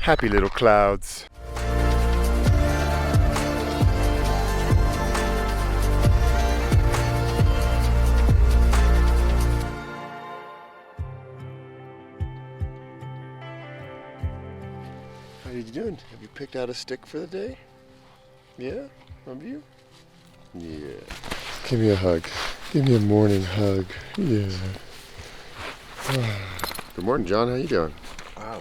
Happy little clouds. How you doing? Have you picked out a stick for the day? Yeah? Have you? Yeah. Give me a hug. Give me a morning hug. Yeah. Good morning, John. How you doing?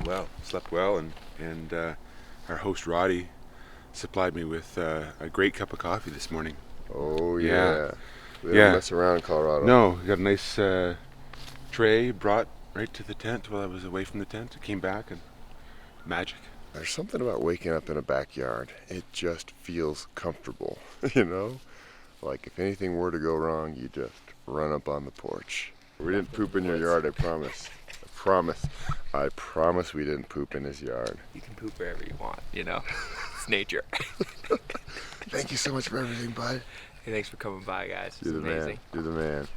Well, slept well, and our host Roddy supplied me with a great cup of coffee this morning. Oh yeah. We don't Yeah. mess around in Colorado. No, we got a nice tray brought right to the tent while I was away from the tent. I came back and magic. There's something about waking up in a backyard. It just feels comfortable, you know? Like if anything were to go wrong, you just run up on the porch. We didn't poop in your yard, I promise. I promise we didn't poop in his yard. You can poop wherever you want, you know? It's nature. Thank you so much for everything, bud. Hey, thanks for coming by, guys. It's You're the amazing. man. You're the man.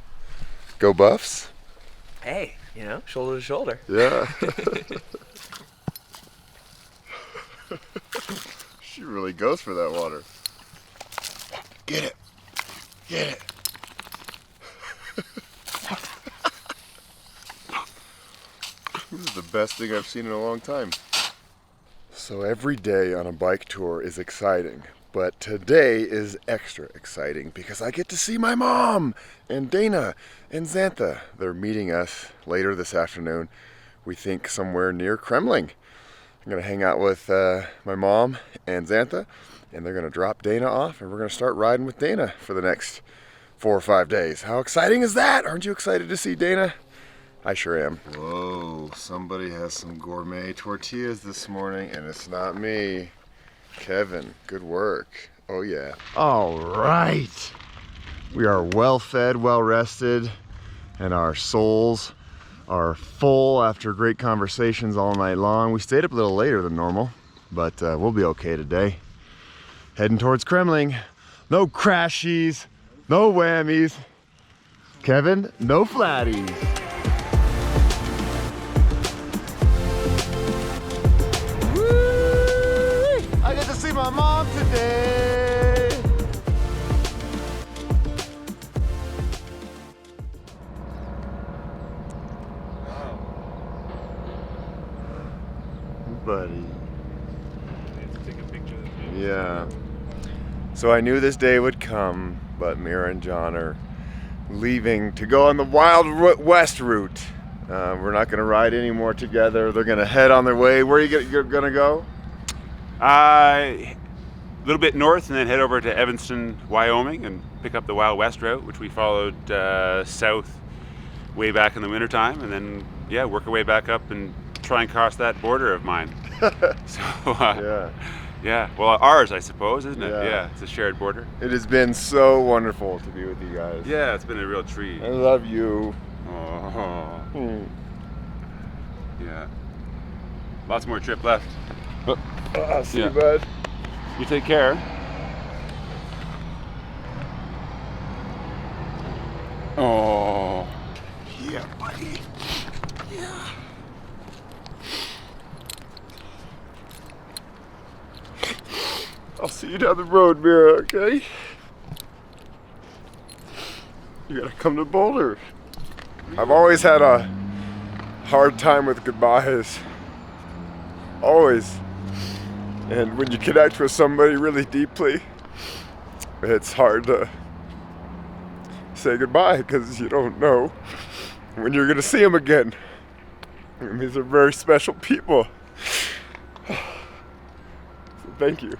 Go Buffs? Hey, you know, shoulder to shoulder. Yeah. She really goes for that water. Get it. Get it. This is the best thing I've seen in a long time. So every day on a bike tour is exciting, but today is extra exciting because I get to see my mom and Dana and Xantha. They're meeting us later this afternoon. We think somewhere near Kremling. I'm gonna hang out with my mom and Xantha, and they're gonna drop Dana off, and we're gonna start riding with Dana for the next 4 or 5 days. How exciting is that? Aren't you excited to see Dana? I sure am. Whoa, somebody has some gourmet tortillas this morning, and it's not me. Kevin, good work. Oh yeah. All right. We are well fed, well rested, and our souls are full after great conversations all night long. We stayed up a little later than normal, but we'll be okay today. Heading towards Kremling. No crashies, no whammies. Kevin, no flatties. I get to see my mom today. Wow. Buddy. Take a picture of this. Yeah. So I knew this day would come, but Mira and John are leaving to go on the Wild West route. We're not going to ride anymore together. They're going to head on their way. Where are you're going to go? A little bit north and then head over to Evanston, Wyoming and pick up the Wild West route, which we followed south way back in the wintertime, and then work our way back up and try and cross that border of mine. So well, ours I suppose, isn't it? Yeah, it's a shared border. It has been so wonderful to be with you guys. Yeah, it's been a real treat. I love you. Oh. Yeah. Lots more trip left. See you, bud. You take care. Oh. Yeah, buddy. Yeah. I'll see you down the road, Mira, okay? You gotta come to Boulder. I've always had a hard time with goodbyes. Always. And when you connect with somebody really deeply, it's hard to say goodbye because you don't know when you're gonna see them again. And these are very special people. So thank you.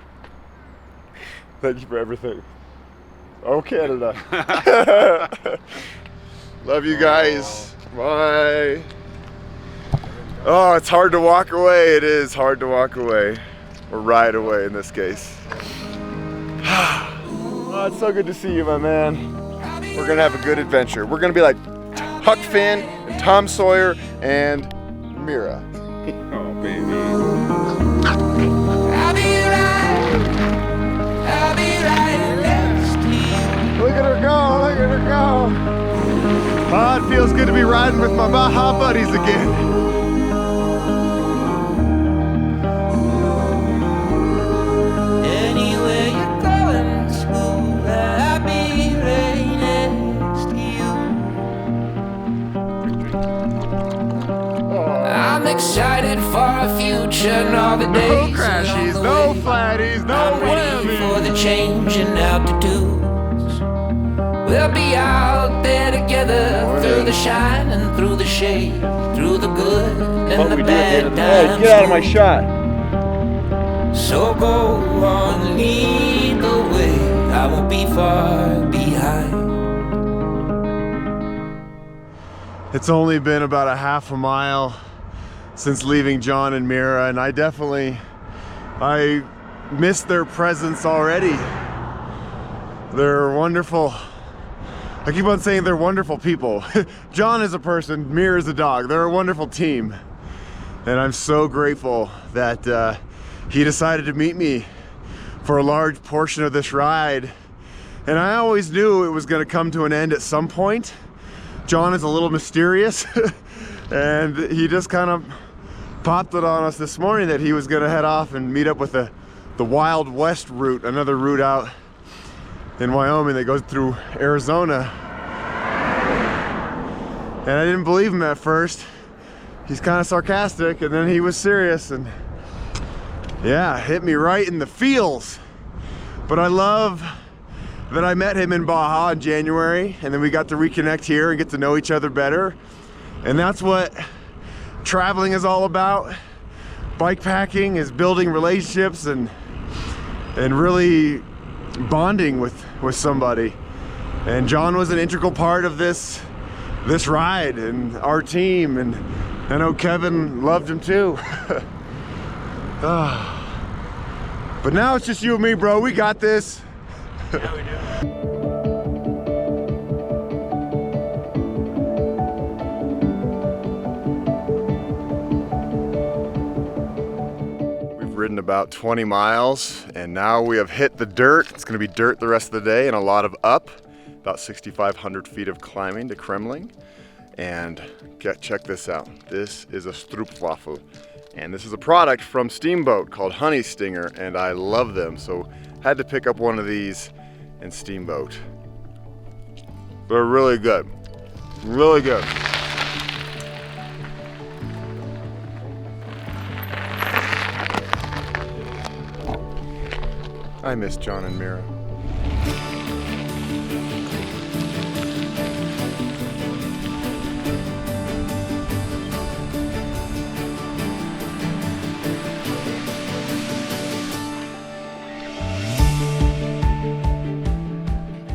Thank you for everything. Oh, Canada. Love you guys. Bye. Oh, it's hard to walk away. It is hard to walk away. Or ride away in this case. Oh, it's so good to see you, my man. We're gonna have a good adventure. We're gonna be like Huck Finn and Tom Sawyer and Mira. Oh, baby. Look at her go, look at her go. Oh, it feels good to be riding with my Baja buddies again. I'm excited for a future and all the days. No crashies, no flatties, no I'm ready for the change in altitudes. We'll be out there together through the shine and through the shade, through the good and the bad times. Get out of my shot. So go on, lead the way. I won't be far behind. It's only been about a half a mile since leaving John and Mira, and I miss their presence already. They're wonderful. I keep on saying they're wonderful people. John is a person, Mira is a dog. They're a wonderful team. And I'm so grateful that he decided to meet me for a large portion of this ride. And I always knew it was gonna come to an end at some point. John is a little mysterious and he just kind of popped it on us this morning that he was gonna head off and meet up with the Wild West route, another route out in Wyoming that goes through Arizona. And I didn't believe him at first. He's kind of sarcastic, and then he was serious, and yeah, hit me right in the feels. But I love that I met him in Baja in January, and then we got to reconnect here and get to know each other better. And that's what traveling is all about. Bike packing is building relationships and really bonding with somebody. And John was an integral part of this ride and our team, and I know Kevin loved him too. But now it's just you and me, bro. We got this. Yeah, we do. We've ridden about 20 miles and now we have hit the dirt. It's gonna be dirt the rest of the day and a lot of up, about 6,500 feet of climbing to Kremling. And check this out. This is a stroopwafel. And this is a product from Steamboat called Honey Stinger, and I love them. So had to pick up one of these in Steamboat. They're really good, really good. I miss John and Mira.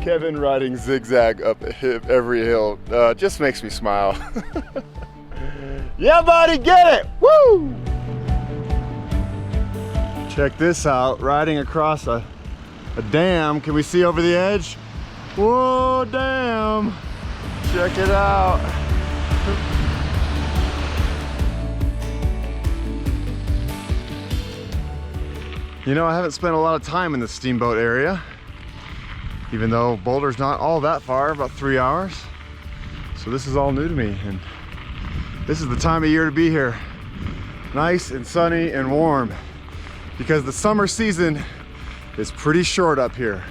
Kevin riding zigzag up every hill just makes me smile. Yeah, buddy, get it! Woo! Check this out, riding across a dam. Can we see over the edge? Whoa, damn! Check it out. You know, I haven't spent a lot of time in the Steamboat area, even though Boulder's not all that far, about 3 hours. So this is all new to me, and this is the time of year to be here. Nice and sunny and warm, because the summer season is pretty short up here.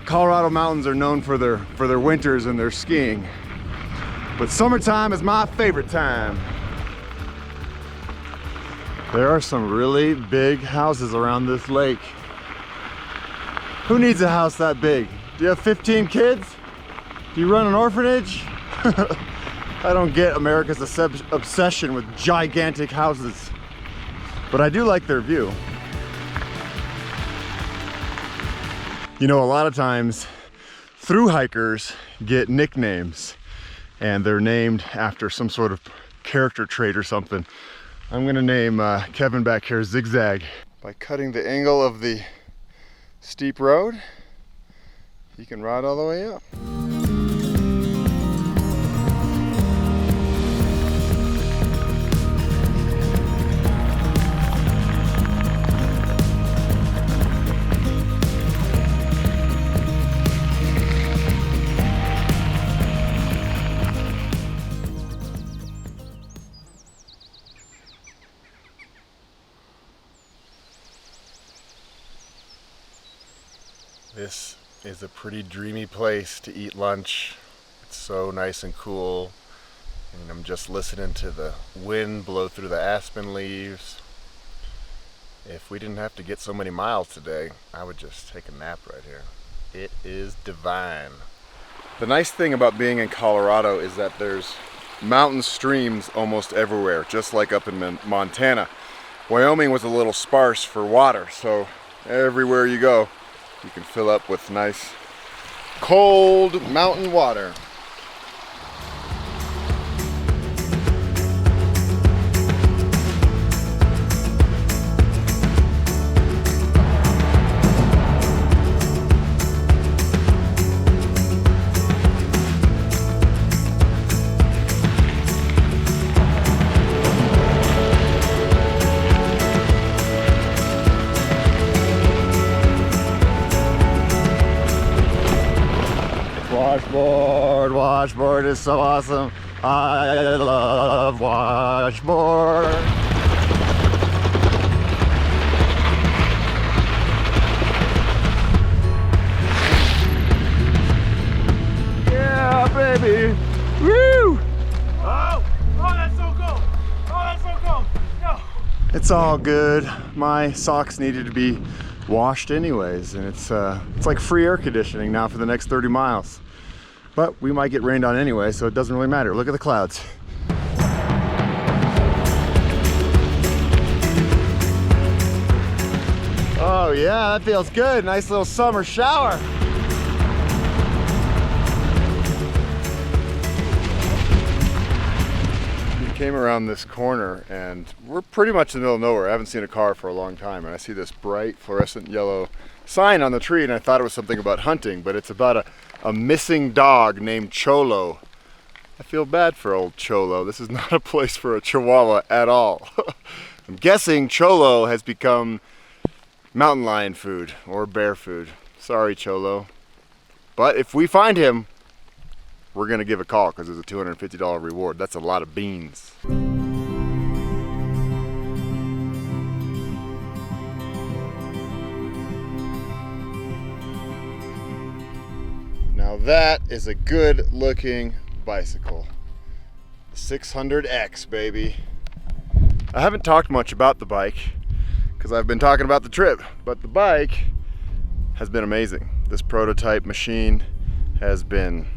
Colorado mountains are known for their winters and their skiing, but summertime is my favorite time. There are some really big houses around this lake. Who needs a house that big? Do you have 15 kids? Do you run an orphanage? I don't get America's obsession with gigantic houses, but I do like their view. You know, a lot of times thru hikers get nicknames and they're named after some sort of character trait or something. I'm gonna name Kevin back here Zigzag. By cutting the angle of the steep road, you can ride all the way up. This is a pretty dreamy place to eat lunch. It's so nice and cool. And I'm just listening to the wind blow through the aspen leaves. If we didn't have to get so many miles today, I would just take a nap right here. It is divine. The nice thing about being in Colorado is that there's mountain streams almost everywhere, just like up in Montana. Wyoming was a little sparse for water, so everywhere you go, you can fill up with nice, cold mountain water. Washboard is so awesome. I love washboard. Yeah, baby. Woo! Oh, that's so cool. Oh, that's so cool. No. It's all good. My socks needed to be washed anyways, and it's like free air conditioning now for the next 30 miles. But we might get rained on anyway, so it doesn't really matter. Look at the clouds. Oh yeah, that feels good. Nice little summer shower. We came around this corner and we're pretty much in the middle of nowhere. I haven't seen a car for a long time, and I see this bright fluorescent yellow sign on the tree, and I thought it was something about hunting, but it's about a missing dog named Cholo. I feel bad for old Cholo. This is not a place for a Chihuahua at all. I'm guessing Cholo has become mountain lion food or bear food. Sorry, Cholo. But if we find him, we're gonna give a call because there's a $250 reward. That's a lot of beans. Now that is a good looking bicycle. 600X, baby. I haven't talked much about the bike because I've been talking about the trip, but the bike has been amazing. This prototype machine has been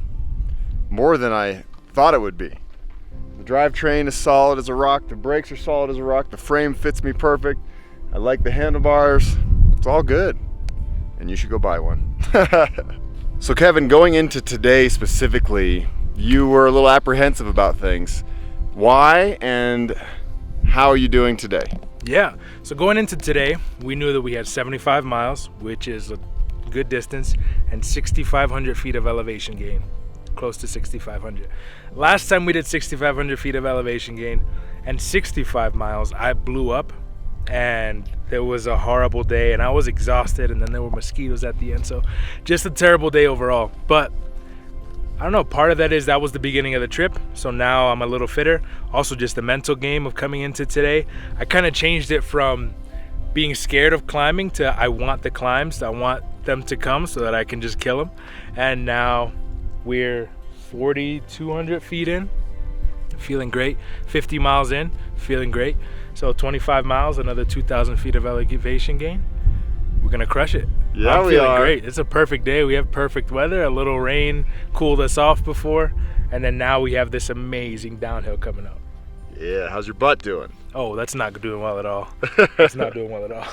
more than I thought it would be. The drivetrain is solid as a rock, the brakes are solid as a rock, the frame fits me perfect. I like the handlebars. It's all good. And you should go buy one. So Kevin, going into today specifically, you were a little apprehensive about things. Why and how are you doing today? Yeah, so going into today, we knew that we had 75 miles, which is a good distance, and 6,500 feet of elevation gain, close to 6,500. Last time we did 6,500 feet of elevation gain and 65 miles, I blew up and it was a horrible day and I was exhausted, and then there were mosquitoes at the end, so just a terrible day overall. But I don't know, part of that was the beginning of the trip, so now I'm a little fitter. Also just the mental game of coming into today, I kind of changed it from being scared of climbing to I want the climbs, I want them to come so that I can just kill them. And now we're 4,200 feet in, feeling great. 50 miles in, feeling great. So 25 miles, another 2,000 feet of elevation gain. We're gonna crush it. Yeah, I'm we feeling are. great. It's a perfect day. We have perfect weather. A little rain cooled us off before, and then now we have this amazing downhill coming up. Yeah, how's your butt doing? Oh, that's not doing well at all. That's not doing well at all.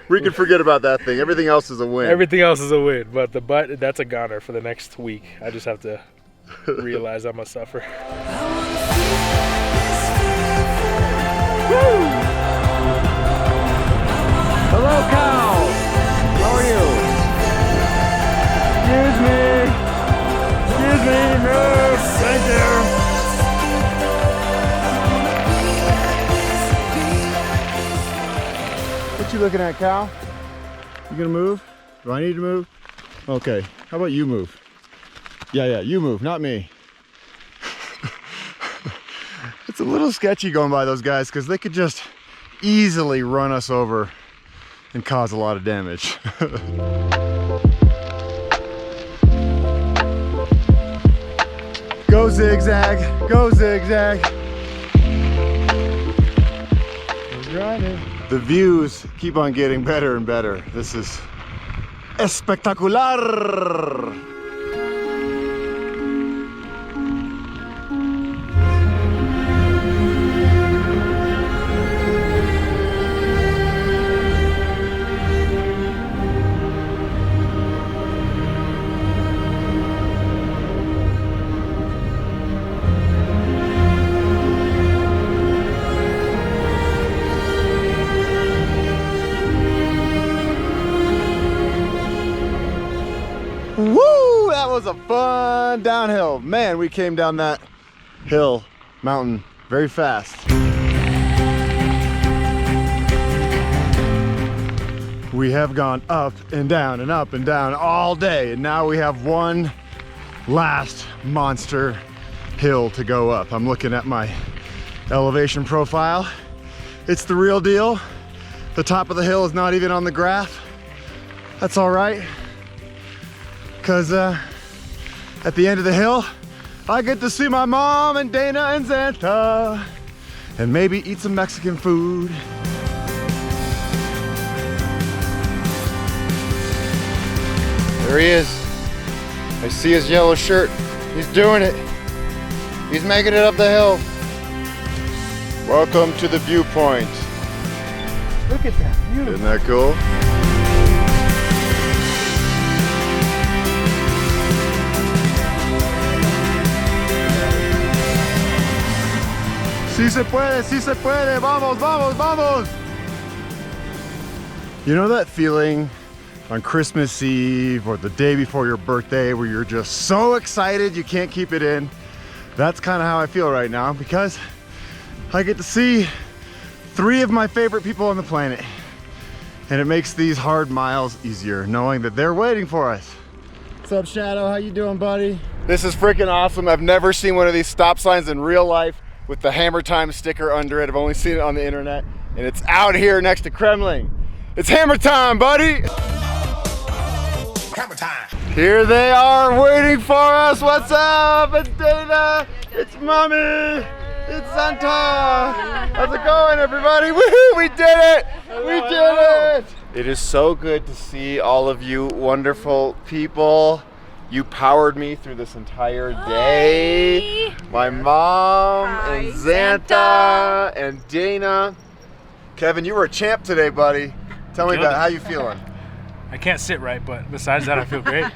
We can forget about that thing. Everything else is a win. Everything else is a win, but the butt, that's a goner for the next week. I just have to realize I'm a suffer. Hello, cow. How are you? Excuse me. Excuse me. Move. Thank you. What you looking at, cow? You gonna move? Do I need to move? Okay. How about you move? Yeah, you move, not me. It's a little sketchy going by those guys because they could just easily run us over and cause a lot of damage. Go Go zigzag, go zigzag. We're grinding. The views keep on getting better and better. This is espectacular. Woo! That was a fun downhill. Man, we came down that hill, mountain, very fast. We have gone up and down and up and down all day, and now we have one last monster hill to go up. I'm looking at my elevation profile. It's the real deal. The top of the hill is not even on the graph. That's all right. Because at the end of the hill, I get to see my mom and Dana and Xanta, and maybe eat some Mexican food. There he is. I see his yellow shirt. He's doing it. He's making it up the hill. Welcome to the viewpoint. Look at that view. Isn't that cool? Sí se puede, vamos, vamos, vamos! You know that feeling on Christmas Eve or the day before your birthday where you're just so excited you can't keep it in? That's kind of how I feel right now, because I get to see 3 of my favorite people on the planet. And it makes these hard miles easier, knowing that they're waiting for us. What's up, Shadow? How you doing, buddy? This is freaking awesome. I've never seen one of these stop signs in real life with the Hammer Time sticker under it. I've only seen it on the internet, and it's out here next to Kremlin. It's Hammer Time, buddy! Hammer time! Here they are waiting for us. What's up? It's Dana, it's Mommy, it's Santa. How's it going, everybody? Woohoo, we did it! We did it! It is so good to see all of you wonderful people. You powered me through this entire day. My mom and Xanta and Dana. Kevin, you were a champ today, buddy. Tell me about how you feeling. I can't sit right, but besides that, I feel great.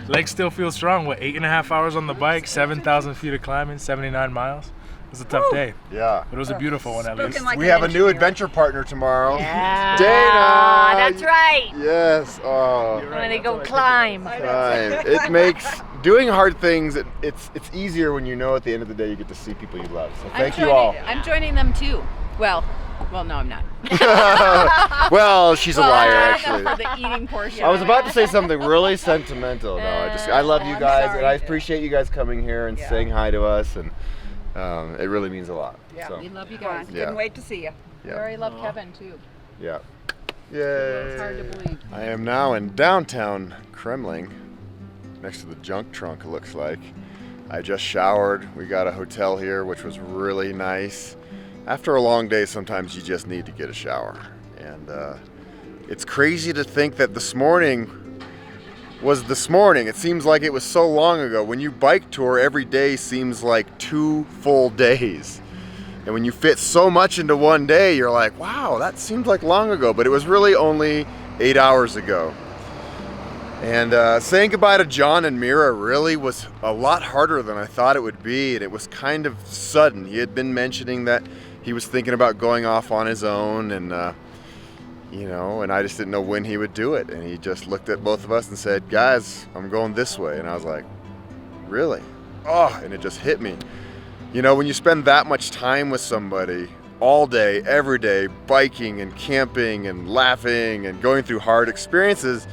Legs still feel strong. What, 8.5 hours on the bike, 7,000 feet of climbing, 79 miles. It was a tough day. Yeah. But it was a beautiful one at least. Like We have a new adventure partner tomorrow. Yeah. Dana! That's right. Yes. Oh. When they go climb. It makes doing hard things. It's easier when you know at the end of the day you get to see people you love. So thank you all. I'm joining them too. Well, no, I'm not. Well, she's a liar, actually. For the eating portion. I was about to say something really sentimental. No, I love you guys, and I appreciate you guys coming here and saying hi to us, and it really means a lot. Yeah, So, we love you guys. Yeah. Couldn't wait to see you. Yeah. We already love Kevin too. Yeah. Yay. It's hard to believe. I am now in downtown Kremlin, next to the junk trunk, it looks like. I just showered. We got a hotel here, which was really nice. After a long day, sometimes you just need to get a shower. And it's crazy to think that this morning was this morning. It seems like it was so long ago. When you bike tour, every day seems like 2 full days. And when you fit so much into one day, you're like, wow, that seems like long ago. But it was really only 8 hours ago. And saying goodbye to John and Mira really was a lot harder than I thought it would be. And it was kind of sudden. He had been mentioning that he was thinking about going off on his own, and you know, and I just didn't know when he would do it. And he just looked at both of us and said, guys, I'm going this way. And I was like, really? Oh, and it just hit me. You know, when you spend that much time with somebody all day, every day, biking and camping and laughing and going through hard experiences,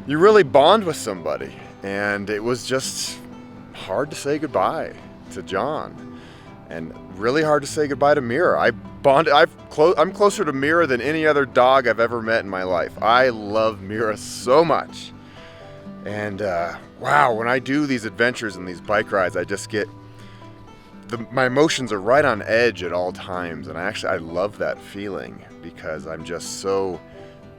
you really bond with somebody. And it was just hard to say goodbye to John, and really hard to say goodbye to Mira. I'm closer to Mira than any other dog I've ever met in my life. I love Mira so much. And wow, when I do these adventures and these bike rides, I just get, my emotions are right on edge at all times. And I love that feeling because I'm just so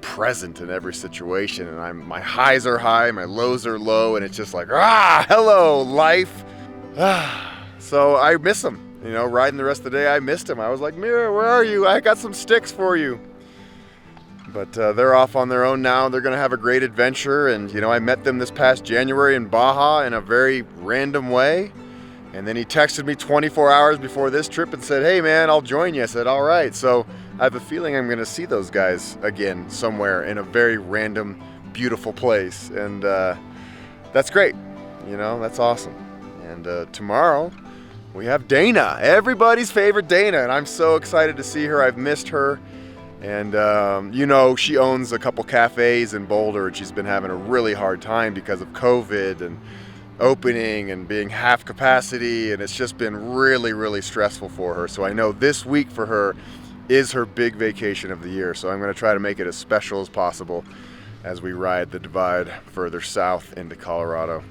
present in every situation, and my highs are high, my lows are low, and it's just like, hello life. So I miss them, you know, riding the rest of the day. I missed them. I was like, Mira, where are you? I got some sticks for you. But they're off on their own now. They're gonna have a great adventure, and you know, I met them this past January in Baja in a very random way. And then he texted me 24 hours before this trip and said, hey man, I'll join you. I said, all right. So I have a feeling I'm gonna see those guys again somewhere in a very random, beautiful place. And that's great, you know, that's awesome. And tomorrow we have Dana, everybody's favorite Dana. And I'm so excited to see her. I've missed her. And you know, she owns a couple cafes in Boulder, and she's been having a really hard time because of COVID and opening and being half capacity, and it's just been really, really stressful for her. So I know this week for her is her big vacation of the year, so I'm going to try to make it as special as possible as we ride the divide further south into Colorado.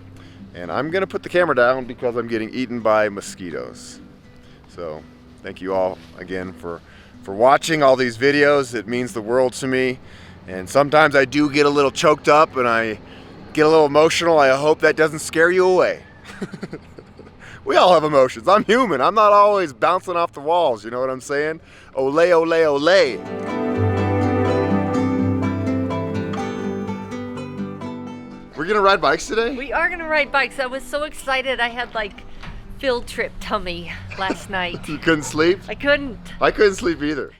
And I'm going to put the camera down because I'm getting eaten by mosquitoes. So thank you all again for watching all these videos. It means the world to me, and sometimes I do get a little choked up and I get a little emotional. I hope that doesn't scare you away. We all have emotions. I'm human. I'm not always bouncing off the walls, you know what I'm saying? Ole, ole, ole. We're gonna ride bikes today? We are gonna ride bikes. I was so excited. I had like field trip tummy last night. You couldn't sleep? I couldn't. I couldn't sleep either.